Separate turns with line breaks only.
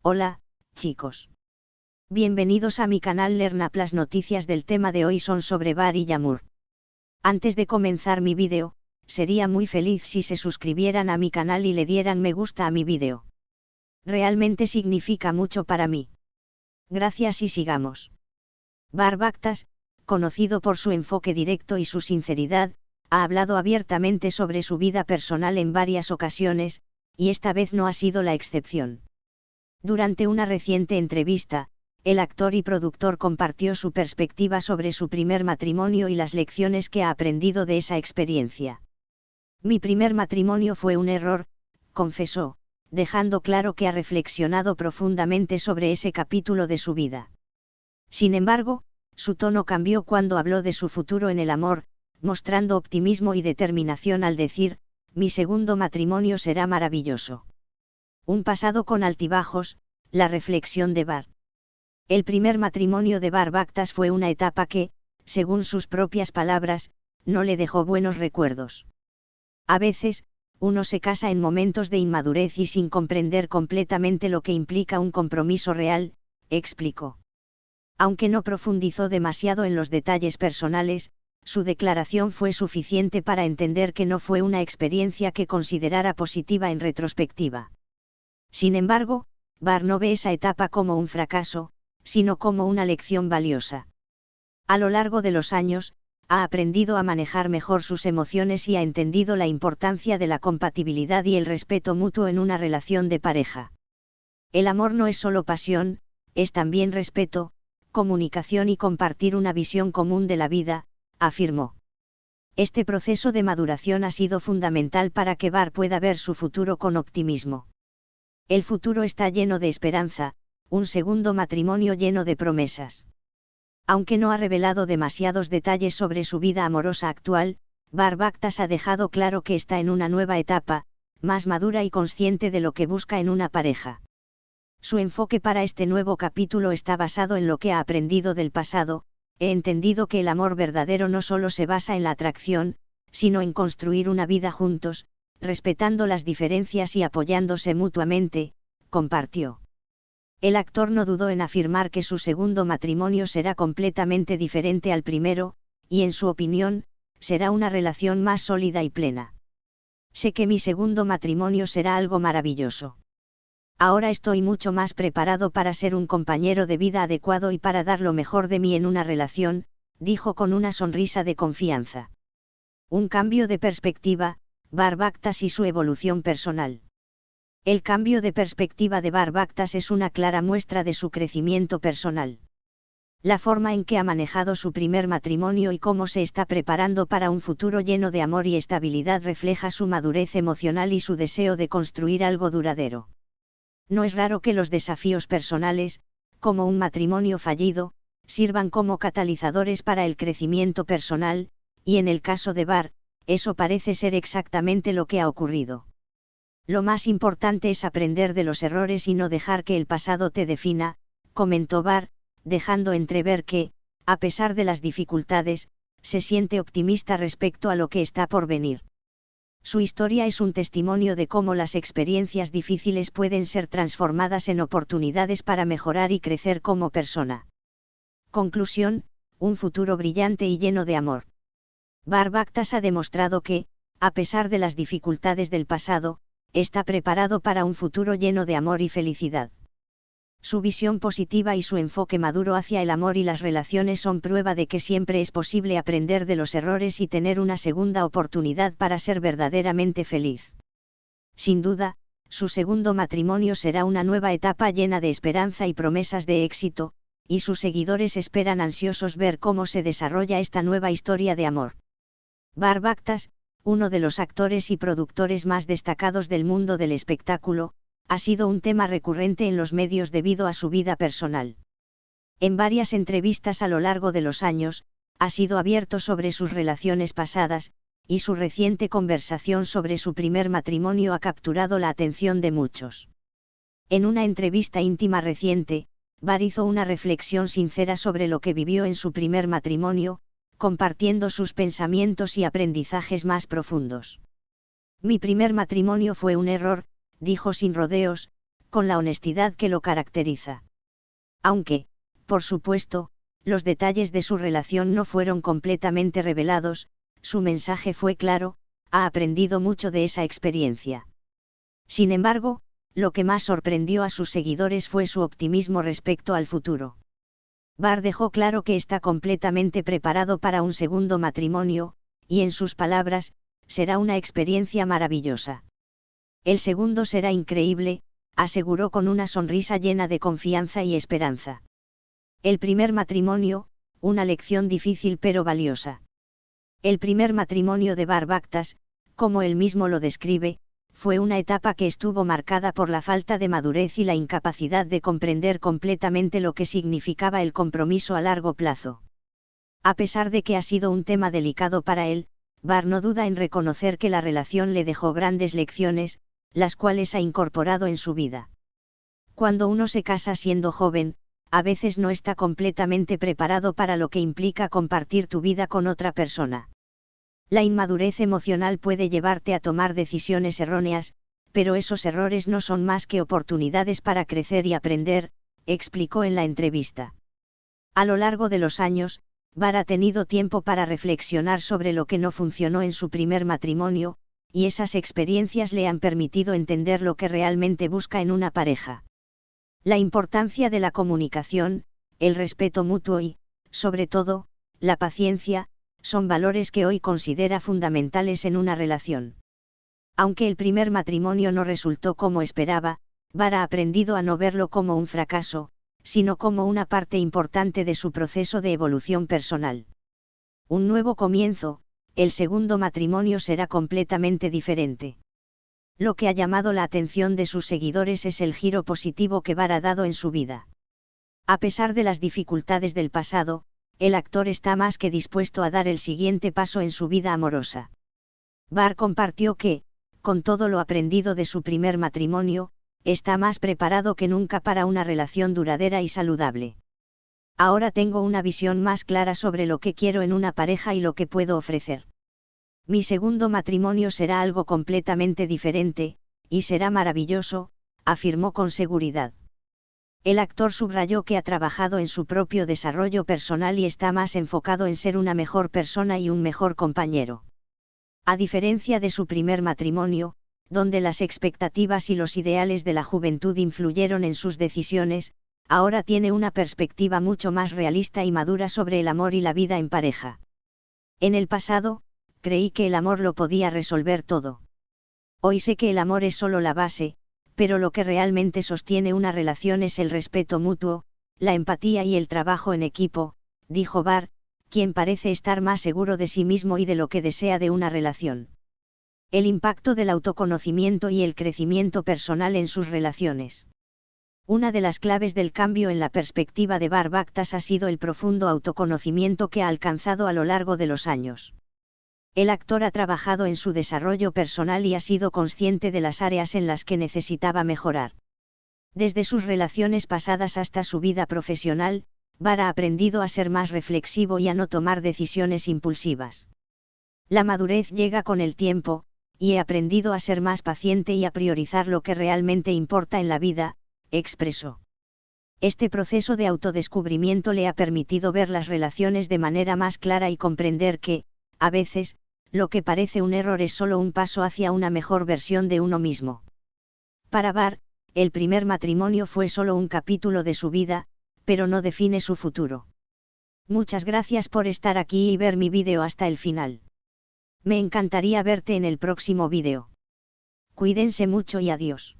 Hola, chicos. Bienvenidos a mi canal LearnUp. Las noticias del tema de hoy son sobre Bar y Yamur. Antes de comenzar mi vídeo, sería muy feliz si se suscribieran a mi canal y le dieran me gusta a mi vídeo. Realmente significa mucho para mí. Gracias y sigamos. Bar Bakhtas, conocido por su enfoque directo y su sinceridad, ha hablado abiertamente sobre su vida personal en varias ocasiones, y esta vez no ha sido la excepción. Durante una reciente entrevista, el actor y productor compartió su perspectiva sobre su primer matrimonio y las lecciones que ha aprendido de esa experiencia. Mi primer matrimonio fue un error, confesó, dejando claro que ha reflexionado profundamente sobre ese capítulo de su vida. Sin embargo, su tono cambió cuando habló de su futuro en el amor, mostrando optimismo y determinación al decir, mi segundo matrimonio será maravilloso. Un pasado con altibajos, la reflexión de Bar. El primer matrimonio de Bar Bakhtas fue una etapa que, según sus propias palabras, no le dejó buenos recuerdos. A veces, uno se casa en momentos de inmadurez y sin comprender completamente lo que implica un compromiso real, explicó. Aunque no profundizó demasiado en los detalles personales, su declaración fue suficiente para entender que no fue una experiencia que considerara positiva en retrospectiva. Sin embargo, Bar no ve esa etapa como un fracaso, sino como una lección valiosa. A lo largo de los años, ha aprendido a manejar mejor sus emociones y ha entendido la importancia de la compatibilidad y el respeto mutuo en una relación de pareja. El amor no es solo pasión, es también respeto, comunicación y compartir una visión común de la vida, afirmó. Este proceso de maduración ha sido fundamental para que Bar pueda ver su futuro con optimismo. El futuro está lleno de esperanza, un segundo matrimonio lleno de promesas. Aunque no ha revelado demasiados detalles sobre su vida amorosa actual, Bar Bakhtas ha dejado claro que está en una nueva etapa, más madura y consciente de lo que busca en una pareja. Su enfoque para este nuevo capítulo está basado en lo que ha aprendido del pasado. He entendido que el amor verdadero no solo se basa en la atracción, sino en construir una vida juntos, respetando las diferencias y apoyándose mutuamente, compartió. El actor no dudó en afirmar que su segundo matrimonio será completamente diferente al primero, y en su opinión, será una relación más sólida y plena. Sé que mi segundo matrimonio será algo maravilloso. Ahora estoy mucho más preparado para ser un compañero de vida adecuado y para dar lo mejor de mí en una relación, dijo con una sonrisa de confianza. Un cambio de perspectiva, Bar Bakhtas y su evolución personal. El cambio de perspectiva de Bar Bakhtas es una clara muestra de su crecimiento personal. La forma en que ha manejado su primer matrimonio y cómo se está preparando para un futuro lleno de amor y estabilidad refleja su madurez emocional y su deseo de construir algo duradero. No es raro que los desafíos personales, como un matrimonio fallido, sirvan como catalizadores para el crecimiento personal, y en el caso de Bar, eso parece ser exactamente lo que ha ocurrido. Lo más importante es aprender de los errores y no dejar que el pasado te defina, comentó Bar, dejando entrever que, a pesar de las dificultades, se siente optimista respecto a lo que está por venir. Su historia es un testimonio de cómo las experiencias difíciles pueden ser transformadas en oportunidades para mejorar y crecer como persona. Conclusión, un futuro brillante y lleno de amor. Bar Bakhtas ha demostrado que, a pesar de las dificultades del pasado, está preparado para un futuro lleno de amor y felicidad. Su visión positiva y su enfoque maduro hacia el amor y las relaciones son prueba de que siempre es posible aprender de los errores y tener una segunda oportunidad para ser verdaderamente feliz. Sin duda, su segundo matrimonio será una nueva etapa llena de esperanza y promesas de éxito, y sus seguidores esperan ansiosos ver cómo se desarrolla esta nueva historia de amor. Bar Bakhtas, uno de los actores y productores más destacados del mundo del espectáculo, ha sido un tema recurrente en los medios debido a su vida personal. En varias entrevistas a lo largo de los años, ha sido abierto sobre sus relaciones pasadas, y su reciente conversación sobre su primer matrimonio ha capturado la atención de muchos. En una entrevista íntima reciente, Bar hizo una reflexión sincera sobre lo que vivió en su primer matrimonio, compartiendo sus pensamientos y aprendizajes más profundos. Mi primer matrimonio fue un error, dijo sin rodeos, con la honestidad que lo caracteriza. Aunque, por supuesto, los detalles de su relación no fueron completamente revelados, su mensaje fue claro: ha aprendido mucho de esa experiencia. Sin embargo, lo que más sorprendió a sus seguidores fue su optimismo respecto al futuro. Barr dejó claro que está completamente preparado para un segundo matrimonio, y en sus palabras, será una experiencia maravillosa. El segundo será increíble, aseguró con una sonrisa llena de confianza y esperanza. El primer matrimonio, una lección difícil pero valiosa. El primer matrimonio de Barr Bakhtas, como él mismo lo describe, fue una etapa que estuvo marcada por la falta de madurez y la incapacidad de comprender completamente lo que significaba el compromiso a largo plazo. A pesar de que ha sido un tema delicado para él, Barr no duda en reconocer que la relación le dejó grandes lecciones, las cuales ha incorporado en su vida. Cuando uno se casa siendo joven, a veces no está completamente preparado para lo que implica compartir tu vida con otra persona. La inmadurez emocional puede llevarte a tomar decisiones erróneas, pero esos errores no son más que oportunidades para crecer y aprender, explicó en la entrevista. A lo largo de los años, Barr ha tenido tiempo para reflexionar sobre lo que no funcionó en su primer matrimonio, y esas experiencias le han permitido entender lo que realmente busca en una pareja. La importancia de la comunicación, el respeto mutuo y, sobre todo, la paciencia, son valores que hoy considera fundamentales en una relación. Aunque el primer matrimonio no resultó como esperaba, Barr ha aprendido a no verlo como un fracaso, sino como una parte importante de su proceso de evolución personal. Un nuevo comienzo, el segundo matrimonio será completamente diferente. Lo que ha llamado la atención de sus seguidores es el giro positivo que Barr ha dado en su vida. A pesar de las dificultades del pasado, el actor está más que dispuesto a dar el siguiente paso en su vida amorosa. Barr compartió que, con todo lo aprendido de su primer matrimonio, está más preparado que nunca para una relación duradera y saludable. Ahora tengo una visión más clara sobre lo que quiero en una pareja y lo que puedo ofrecer. Mi segundo matrimonio será algo completamente diferente, y será maravilloso, afirmó con seguridad. El actor subrayó que ha trabajado en su propio desarrollo personal y está más enfocado en ser una mejor persona y un mejor compañero. A diferencia de su primer matrimonio, donde las expectativas y los ideales de la juventud influyeron en sus decisiones, ahora tiene una perspectiva mucho más realista y madura sobre el amor y la vida en pareja. En el pasado, creí que el amor lo podía resolver todo. Hoy sé que el amor es solo la base, pero lo que realmente sostiene una relación es el respeto mutuo, la empatía y el trabajo en equipo, dijo Barr, quien parece estar más seguro de sí mismo y de lo que desea de una relación. El impacto del autoconocimiento y el crecimiento personal en sus relaciones. Una de las claves del cambio en la perspectiva de Barr Bakhtas ha sido el profundo autoconocimiento que ha alcanzado a lo largo de los años. El actor ha trabajado en su desarrollo personal y ha sido consciente de las áreas en las que necesitaba mejorar. Desde sus relaciones pasadas hasta su vida profesional, Barr ha aprendido a ser más reflexivo y a no tomar decisiones impulsivas. La madurez llega con el tiempo, y he aprendido a ser más paciente y a priorizar lo que realmente importa en la vida, expresó. Este proceso de autodescubrimiento le ha permitido ver las relaciones de manera más clara y comprender que, a veces, lo que parece un error es solo un paso hacia una mejor versión de uno mismo. Para Barr, el primer matrimonio fue solo un capítulo de su vida, pero no define su futuro. Muchas gracias por estar aquí y ver mi vídeo hasta el final. Me encantaría verte en el próximo vídeo. Cuídense mucho y adiós.